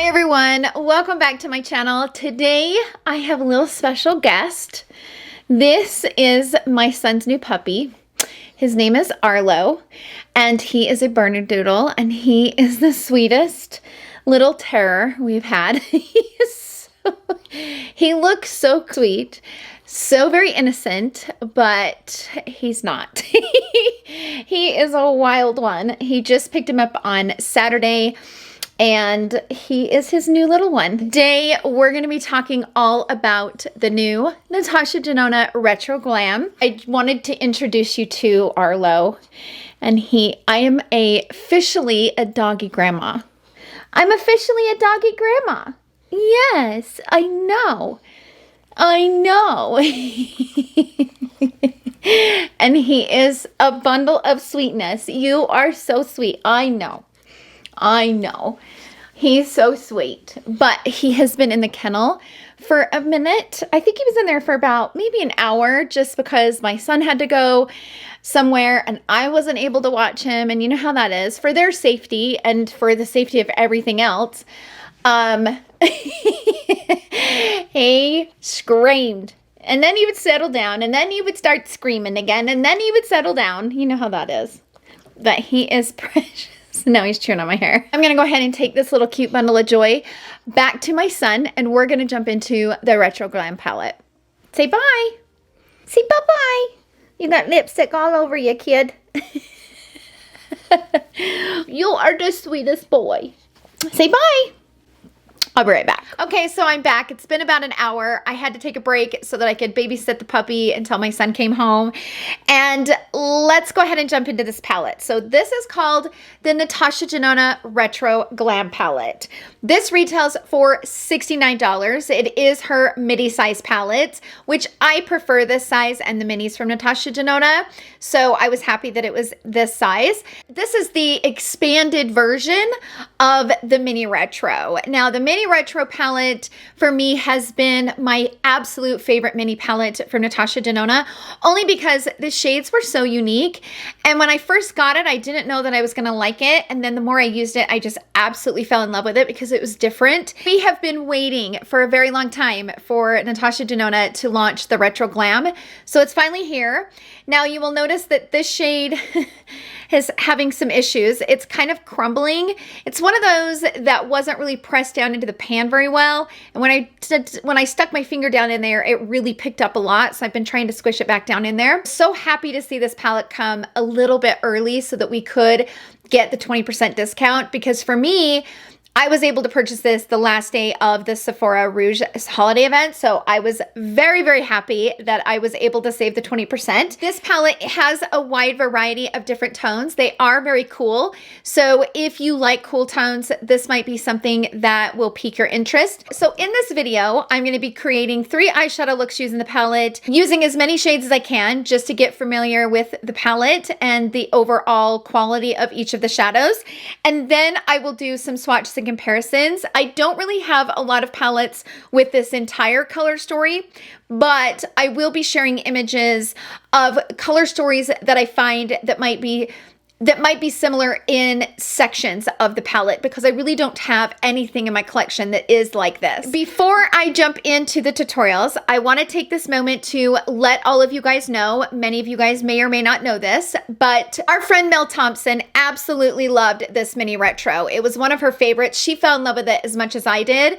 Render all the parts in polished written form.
Hi everyone, welcome back to my channel. Today I have a little special guest. This is my son's new puppy. His name is Arlo and he is a Bernedoodle and he is the sweetest little terror we've had. He looks so sweet, so very innocent, but he's not. He is a wild one. He just picked him up on Saturday and he is his new little one. Today, we're going to be talking all about the new Natasha Denona Retro Glam. I wanted to introduce you to Arlo, and I am officially a doggy grandma. I'm officially a doggy grandma. Yes, I know. I know. And he is a bundle of sweetness. You are so sweet. I know. I know. He's so sweet, but he has been in the kennel for a minute. I think he was in there for about maybe an hour just because my son had to go somewhere and I wasn't able to watch him. And you know how that is for their safety and for the safety of everything else. He screamed and then he would settle down and then he would start screaming again and then he would settle down. You know how that is. But he is precious. Now he's chewing on my hair. I'm gonna go ahead and take this little cute bundle of joy back to my son and we're gonna jump into the Retro Glam palette. Say bye. Say bye-bye. You got lipstick all over you, kid. You are the sweetest boy. Say bye. I'll be right back. Okay, so I'm back. It's been about an hour. I had to take a break so that I could babysit the puppy until my son came home. And let's go ahead and jump into this palette. So this is called the Natasha Denona Retro Glam Palette. This retails for $69. It is her midi size palette, which I prefer this size and the minis from Natasha Denona. So I was happy that it was this size. This is the expanded version of the mini retro. Now the mini retro palette for me has been my absolute favorite mini palette from Natasha Denona, only because the shades were so unique. And when I first got it, I didn't know that I was going to like it. And then the more I used it, I just absolutely fell in love with it because it was different. We have been waiting for a very long time for Natasha Denona to launch the Retro Glam. So it's finally here. Now you will notice that this shade is having some issues. It's kind of crumbling. It's one of those that wasn't really pressed down into the pan very well. And when I stuck my finger down in there, it really picked up a lot. So I've been trying to squish it back down in there. So happy to see this palette come a little bit early so that we could get the 20% discount, because for me, I was able to purchase this the last day of the Sephora Rouge holiday event, so I was very, very happy that I was able to save the 20%. This palette has a wide variety of different tones. They are very cool, so if you like cool tones, this might be something that will pique your interest. So in this video, I'm going to be creating 3 eyeshadow looks using the palette, using as many shades as I can just to get familiar with the palette and the overall quality of each of the shadows. And then I will do some swatches and comparisons. I don't really have a lot of palettes with this entire color story, but I will be sharing images of color stories that I find that might be similar in sections of the palette, because I really don't have anything in my collection that is like this. Before I jump into the tutorials, I want to take this moment to let all of you guys know, many of you guys may or may not know this, but our friend Mel Thompson absolutely loved this mini retro. It was one of her favorites. She fell in love with it as much as I did.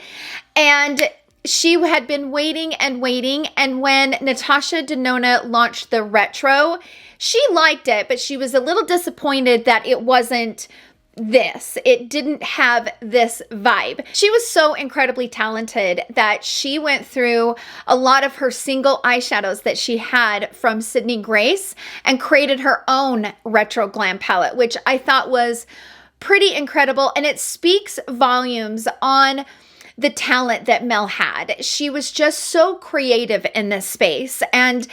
And she had been waiting and waiting. And when Natasha Denona launched the retro, she liked it, but she was a little disappointed that it wasn't this. It didn't have this vibe. She was so incredibly talented that she went through a lot of her single eyeshadows that she had from Sydney Grace and created her own Retro Glam palette, which I thought was pretty incredible. And it speaks volumes on the talent that Mel had. She was just so creative in this space. And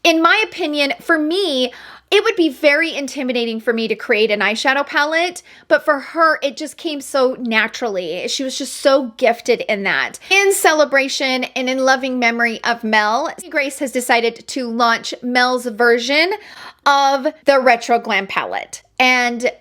in my opinion, for me, it would be very intimidating for me to create an eyeshadow palette, but for her, it just came so naturally. She was just so gifted in that. In celebration and in loving memory of Mel, Grace has decided to launch Mel's version of the Retro Glam palette. And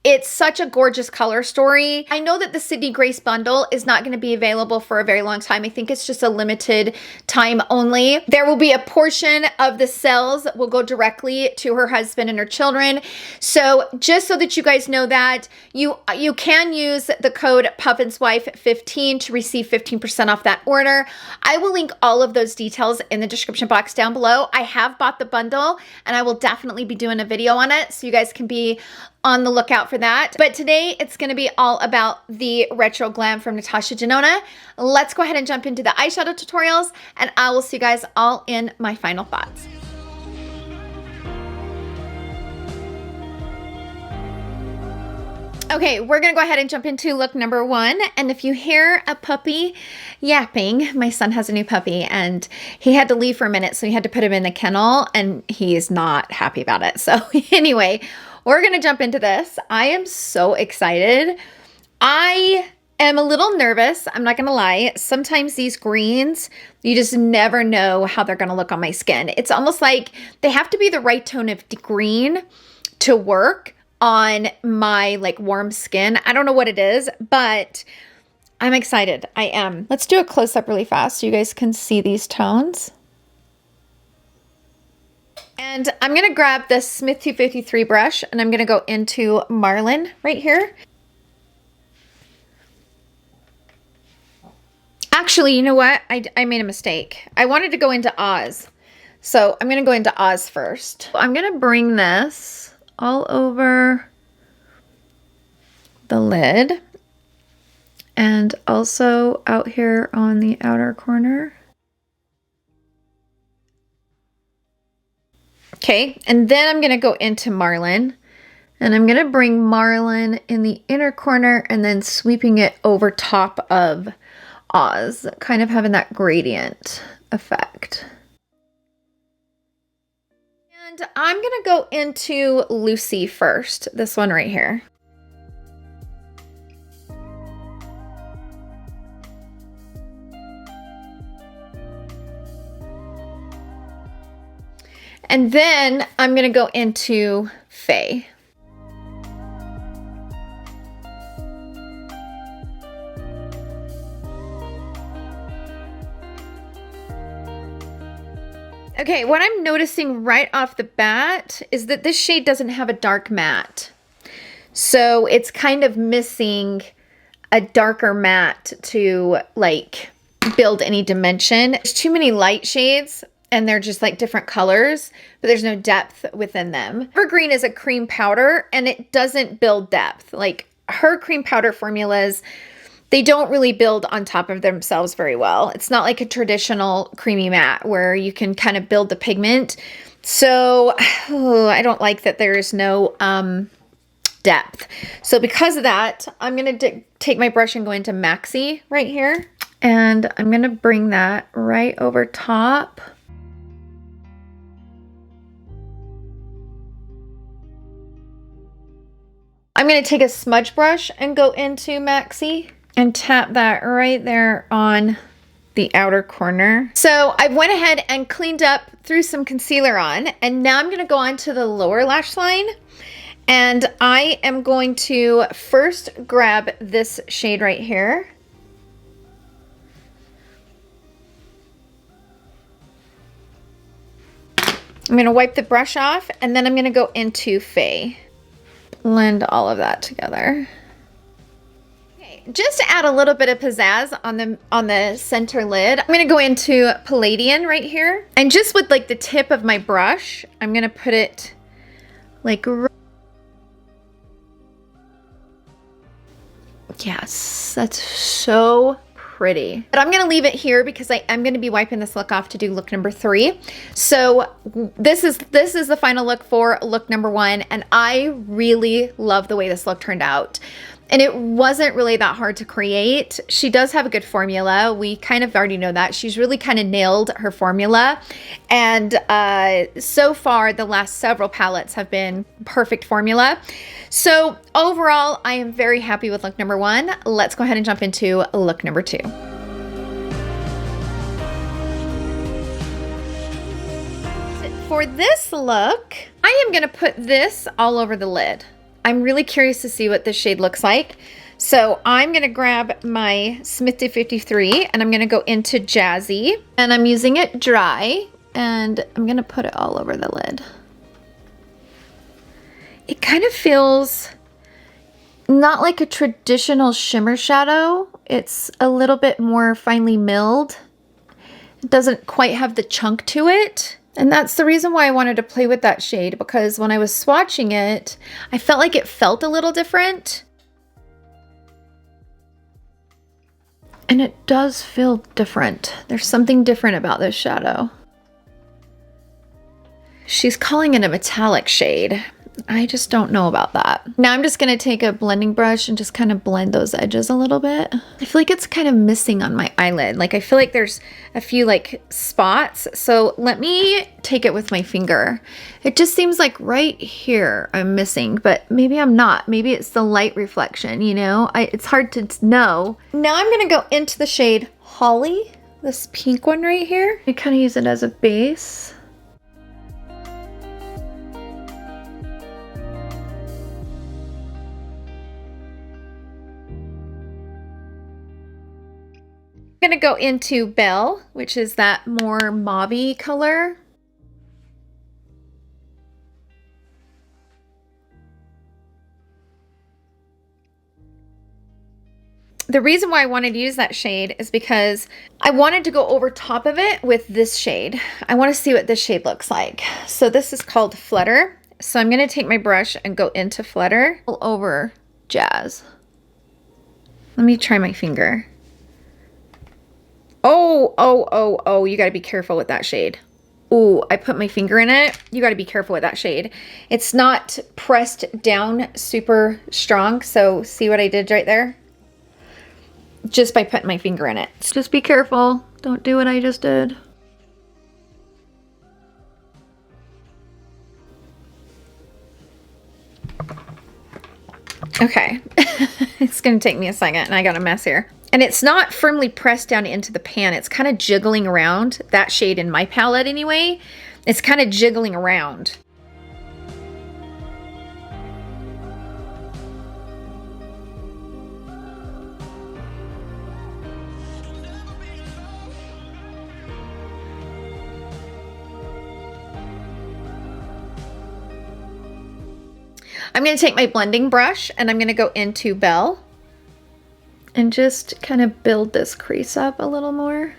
It's such a gorgeous color story. I know that the Sydney Grace bundle is not going to be available for a very long time. I think it's just a limited time only. There will be a portion of the sales that will go directly to her husband and her children. So just so that you guys know that, you can use the code PuffinsWife15 to receive 15% off that order. I will link all of those details in the description box down below. I have bought the bundle and I will definitely be doing a video on it, so you guys can be on the lookout for that. But today it's going to be all about the Retro Glam from Natasha Denona. Let's go ahead and jump into the eyeshadow tutorials, and I will see you guys all in my final thoughts. Okay, we're gonna go ahead and jump into look number 1. And if you hear a puppy yapping, my son has a new puppy and he had to leave for a minute, so he had to put him in the kennel and he is not happy about it. So anyway, we're gonna jump into this. I am so excited. I am a little nervous, I'm not gonna lie. Sometimes these greens, you just never know how they're gonna look on my skin. It's almost like they have to be the right tone of green to work on my like warm skin. I don't know what it is, but I'm excited. I am. Let's do a close-up really fast so you guys can see these tones. And I'm gonna grab this Smith 253 brush and I'm gonna go into Marlin right here. Actually, you know what? I made a mistake. I wanted to go into Oz. So I'm gonna go into Oz first. I'm gonna bring this all over the lid and also out here on the outer corner. Okay, and then I'm gonna go into Marlin and I'm gonna bring Marlin in the inner corner and then sweeping it over top of Oz, kind of having that gradient effect. And I'm gonna go into Lucy first, this one right here. And then I'm gonna go into Faye. Okay, what I'm noticing right off the bat is that this shade doesn't have a dark matte. So it's kind of missing a darker matte to like build any dimension. There's too many light shades and they're just like different colors, but there's no depth within them. Evergreen is a cream powder and it doesn't build depth. Like her cream powder formulas, they don't really build on top of themselves very well. It's not like a traditional creamy matte where you can kind of build the pigment. So I don't like that there's no depth. So because of that, I'm going to take my brush and go into Maxi right here. And I'm going to bring that right over top. I'm going to take a smudge brush and go into Maxi and tap that right there on the outer corner. So I went ahead and cleaned up, threw some concealer on, and now I'm gonna go on to the lower lash line. And I am going to first grab this shade right here. I'm gonna wipe the brush off, and then I'm gonna go into Faye. Blend all of that together. Just to add a little bit of pizzazz on the center lid, I'm gonna go into Palladian right here, and just with like the tip of my brush, I'm gonna put it like, yes, that's so pretty. But I'm gonna leave it here because I am gonna be wiping this look off to do look number 3. So this is the final look for look number 1, and I really love the way this look turned out. And it wasn't really that hard to create. She does have a good formula. We kind of already know that. She's really kind of nailed her formula. And so far, the last several palettes have been perfect formula. So overall, I am very happy with look number 1. Let's go ahead and jump into look number 2. For this look, I am gonna put this all over the lid. I'm really curious to see what this shade looks like. So I'm going to grab my Smith 53 and I'm going to go into Jazzy. And I'm using it dry. And I'm going to put it all over the lid. It kind of feels not like a traditional shimmer shadow. It's a little bit more finely milled. It doesn't quite have the chunk to it. And that's the reason why I wanted to play with that shade, because when I was swatching it, I felt like it felt a little different. And it does feel different. There's something different about this shadow. She's calling it a metallic shade. I just don't know about that. Now I'm just gonna take a blending brush and just kind of blend those edges a little bit. I feel like it's kind of missing on my eyelid. Like I feel like there's a few like spots. So let me take it with my finger. It just seems like right here I'm missing, but maybe I'm not. Maybe it's the light reflection, you know? It's hard to know. Now I'm gonna go into the shade Holly, this pink one right here. I kind of use it as a base. I'm gonna go into Belle, which is that more mauve-y color. The reason why I wanted to use that shade is because I wanted to go over top of it with this shade. I want to see what this shade looks like. So this is called Flutter. So I'm gonna take my brush and go into Flutter all over Jazz. Let me try my finger. Oh, you gotta be careful with that shade. Ooh, I put my finger in it. You gotta be careful with that shade. It's not pressed down super strong, so see what I did right there? Just by putting my finger in it. Just be careful. Don't do what I just did. Okay, it's gonna take me a second and I got a mess here. And it's not firmly pressed down into the pan. It's kind of jiggling around. That shade in my palette anyway, it's kind of jiggling around. I'm going to take my blending brush and I'm going to go into Belle and just kind of build this crease up a little more.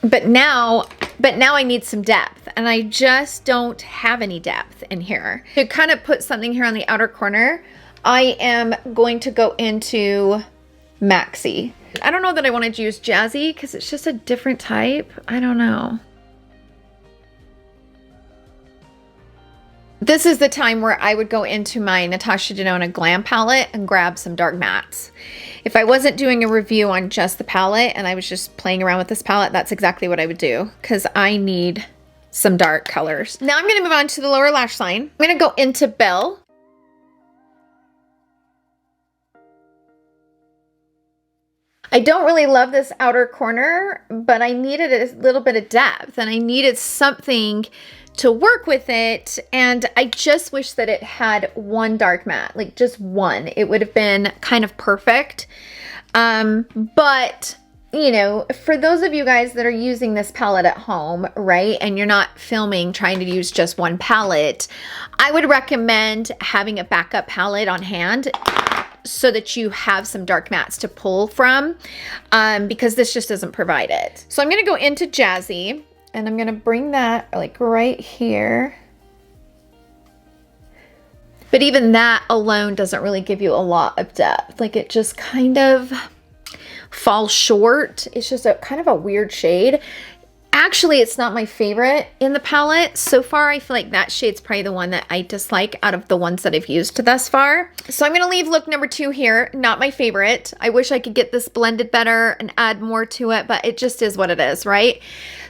But now I need some depth, and I just don't have any depth in here. To kind of put something here on the outer corner, I am going to go into Maxi. I don't know that I wanted to use Jazzy because it's just a different type. I don't know. This is the time where I would go into my Natasha Denona Glam palette and grab some dark mattes. If I wasn't doing a review on just the palette and I was just playing around with this palette, that's exactly what I would do because I need some dark colors. Now I'm going to move on to the lower lash line. I'm going to go into Belle. I don't really love this outer corner, but I needed a little bit of depth and I needed something to work with it, and I just wish that it had one dark matte, like just one. It would have been kind of perfect. But you know, for those of you guys that are using this palette at home, right, and you're not filming trying to use just one palette, I would recommend having a backup palette on hand so that you have some dark mattes to pull from, because this just doesn't provide it. So I'm gonna go into Jazzy, and I'm gonna bring that like right here. But even that alone doesn't really give you a lot of depth. Like it just kind of falls short. It's just a kind of a weird shade. Actually, it's not my favorite in the palette. So far, I feel like that shade's probably the one that I dislike out of the ones that I've used thus far. So I'm gonna leave look number 2 here. Not my favorite. I wish I could get this blended better and add more to it, but it just is what it is, right?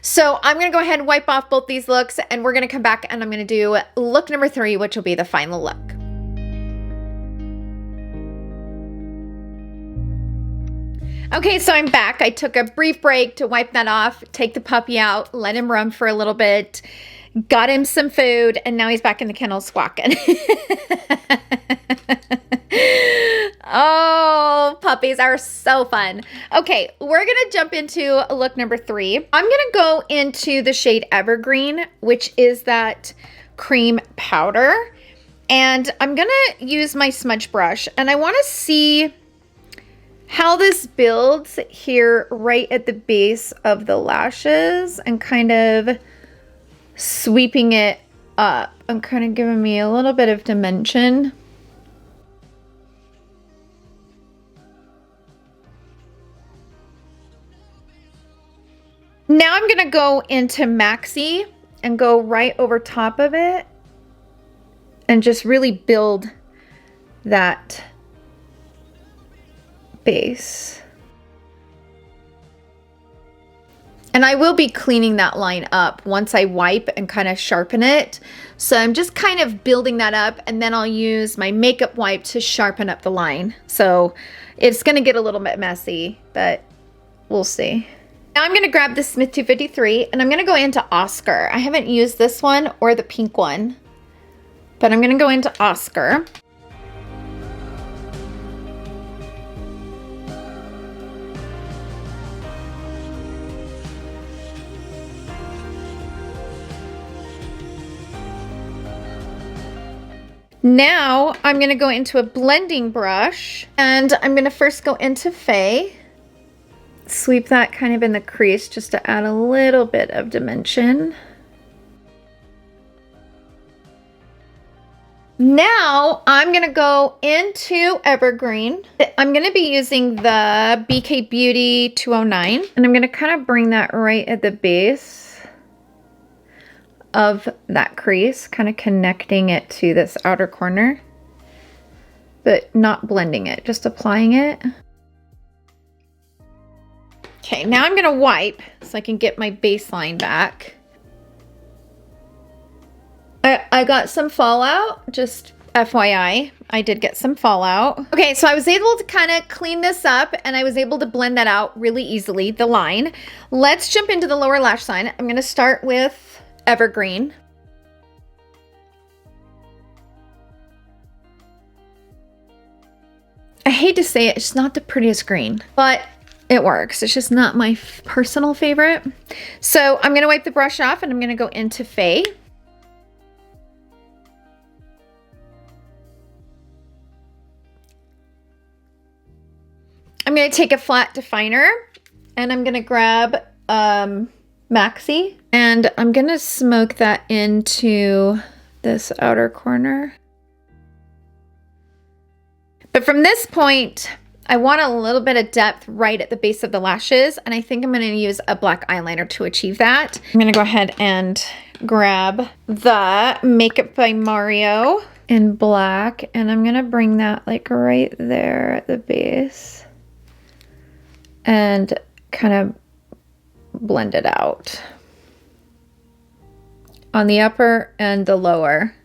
So I'm gonna go ahead and wipe off both these looks, and we're gonna come back and I'm gonna do look number 3, which will be the final look. Okay, so I'm back. I took a brief break to wipe that off, take the puppy out, let him run for a little bit, got him some food, and now he's back in the kennel squawking. Oh, puppies are so fun. Okay, we're gonna jump into look number 3. I'm gonna go into the shade Evergreen, which is that cream powder. And I'm gonna use my smudge brush, and I wanna see how this builds here right at the base of the lashes and kind of sweeping it up and kind of giving me a little bit of dimension. Now I'm gonna go into Maxi and go right over top of it and just really build that base. And I will be cleaning that line up once I wipe and kind of sharpen it. So I'm just kind of building that up, and then I'll use my makeup wipe to sharpen up the line. So it's gonna get a little bit messy, but we'll see. Now I'm gonna grab the Smith 253 and I'm gonna go into Oscar. I haven't used this one or the pink one, but I'm gonna go into Oscar. Now I'm gonna go into a blending brush, and I'm gonna first go into Faye. Sweep that kind of in the crease just to add a little bit of dimension. Now I'm gonna go into Evergreen. I'm gonna be using the BK Beauty 209, and I'm gonna kind of bring that right at the base of that crease, kind of connecting it to this outer corner, but not blending it, just applying it. Okay, now I'm gonna wipe so I can get my baseline back. I got some fallout, just FYI, I did get some fallout. Okay, so I was able to kind of clean this up, and I was able to blend that out really easily, the line. Let's jump into the lower lash line. I'm gonna start with Evergreen. I hate to say it, it's not the prettiest green, but it works. It's just not my personal favorite. So I'm gonna wipe the brush off, and I'm gonna go into Faye. I'm gonna take a flat definer, and I'm gonna grab Maxi, and I'm gonna smoke that into this outer corner. But from this point, I want a little bit of depth right at the base of the lashes, and I think I'm gonna use a black eyeliner to achieve that. I'm gonna go ahead and grab the Makeup by Mario in black, and I'm gonna bring that like right there at the base and kind of blend it out on the upper and the lower.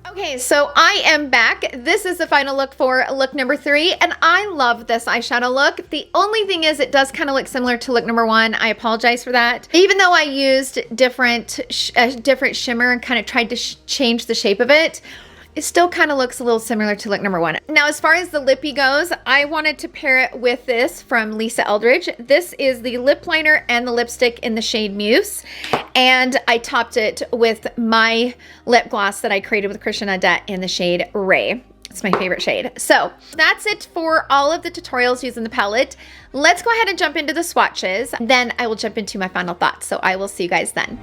Okay, so I am back. This is the final look for look number 3, and I love this eyeshadow look. The only thing is it does kind of look similar to look number 1. I apologize for that. Even though I used different shimmer and kind of tried to change the shape of it, it still kind of looks a little similar to look number 1. Now, as far as the lippy goes, I wanted to pair it with this from Lisa Eldridge. This is the lip liner and the lipstick in the shade Muse. And I topped it with my lip gloss that I created with Christian Adet in the shade Raye. It's my favorite shade. So that's it for all of the tutorials using the palette. Let's go ahead and jump into the swatches. Then I will jump into my final thoughts. So I will see you guys then.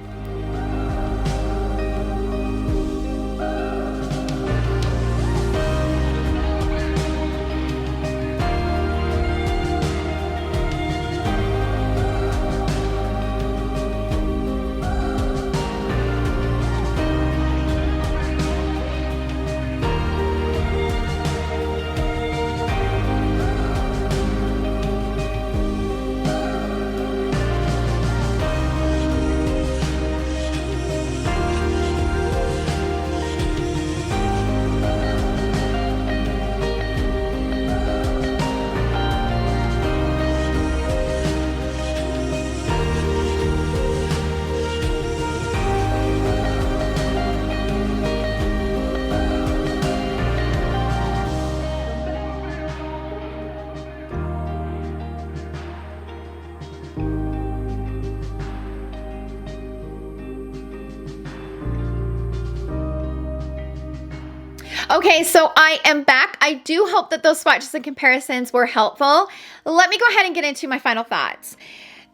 Okay, so I am back. I do hope that those swatches and comparisons were helpful. Let me go ahead and get into my final thoughts.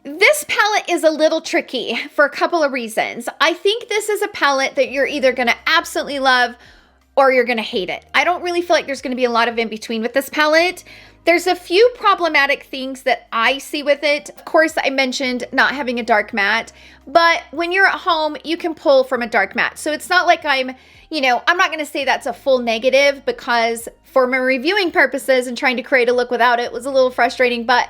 This palette is a little tricky for a couple of reasons. I think this is a palette that you're either going to absolutely love or you're going to hate it. I don't really feel like there's going to be a lot of in between with this palette. There's a few problematic things that I see with it. Of course, I mentioned not having a dark matte, but when you're at home, you can pull from a dark matte. So it's not like I'm not going to say that's a full negative, because for my reviewing purposes and trying to create a look without it was a little frustrating, but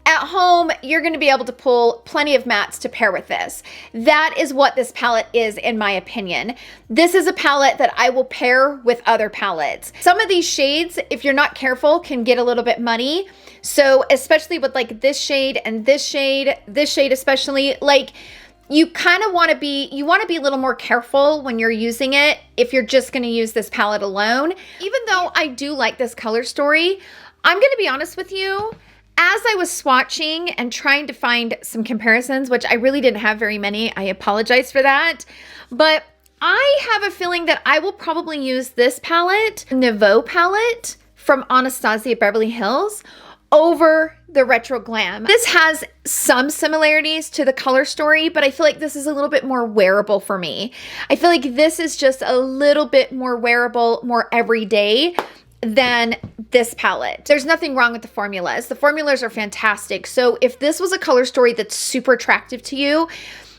at home, you're going to be able to pull plenty of mattes to pair with this. That is what this palette is, in my opinion. This is a palette that I will pair with other palettes. Some of these shades, if you're not careful, can get a little bit muddy. So especially with like this shade and this shade especially, like you kind of want to be, a little more careful when you're using it if you're just going to use this palette alone. Even though I do like this color story, I'm going to be honest with you. As I was swatching and trying to find some comparisons, which I really didn't have very many, I apologize for that, but I have a feeling that I will probably use this palette, Nouveau palette from Anastasia Beverly Hills, over the Retro Glam. This has some similarities to the color story, but I feel like this is a little bit more wearable for me. I feel like this is just a little bit more wearable, more everyday than this palette. There's nothing wrong with the formulas. The formulas are fantastic. So if this was a color story that's super attractive to you,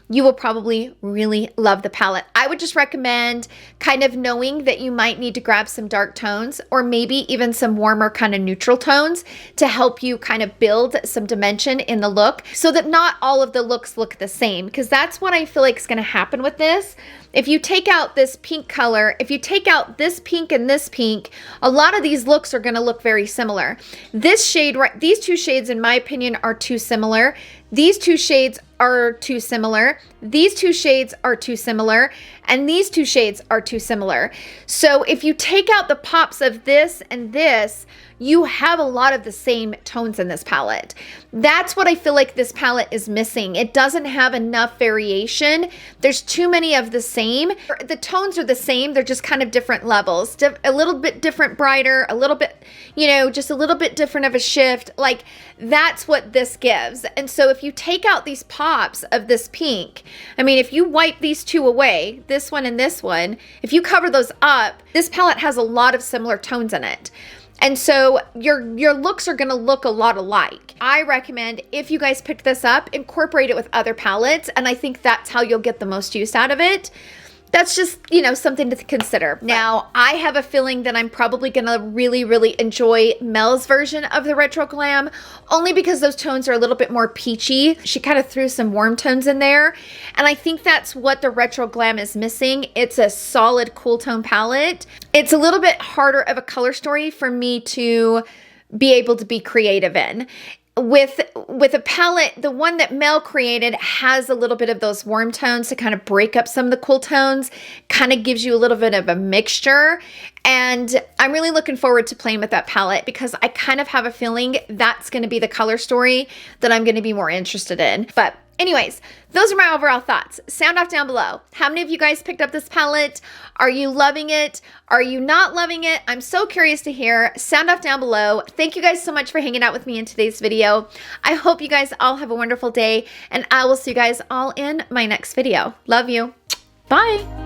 you will probably really love the palette. I would just recommend kind of knowing that you might need to grab some dark tones or maybe even some warmer kind of neutral tones to help you kind of build some dimension in the look so that not all of the looks look the same, because that's what I feel like is going to happen with this. If you take out this pink color, if you take out this pink and this pink, a lot of these looks are going to look very similar. This shade, right, these two shades in my opinion are too similar. These two shades are too similar. These two shades are too similar. And these two shades are too similar. So if you take out the pops of this and this, you have a lot of the same tones in this palette. That's what I feel like this palette is missing. It doesn't have enough variation. There's too many of the same. The tones are the same. They're just kind of different levels. A little bit different, brighter, a little bit, just a little bit different of a shift. Like that's what this gives. And so if you take out these pops of this pink, I mean, if you wipe these two away, this one and this one, if you cover those up, this palette has a lot of similar tones in it. And so your looks are going to look a lot alike. I recommend if you guys pick this up, incorporate it with other palettes. And I think that's how you'll get the most use out of it. That's just, something to consider. Now, I have a feeling that I'm probably going to really, really enjoy MEL'S version of the Retro Glam, only because those tones are a little bit more peachy. She kind of threw some warm tones in there, and I think that's what the Retro Glam is missing. It's a solid cool tone palette. It's a little bit harder of a color story for me to be able to be creative in. With a palette, the one that Mel created has a little bit of those warm tones to kind of break up some of the cool tones, kind of gives you a little bit of a mixture. And I'm really looking forward to playing with that palette because I kind of have a feeling that's going to be the color story that I'm going to be more interested in. But anyways, those are my overall thoughts. Sound off down below. How many of you guys picked up this palette? Are you loving it? Are you not loving it? I'm so curious to hear. Sound off down below. Thank you guys so much for hanging out with me in today's video. I hope you guys all have a wonderful day, and I will see you guys all in my next video. Love you. Bye.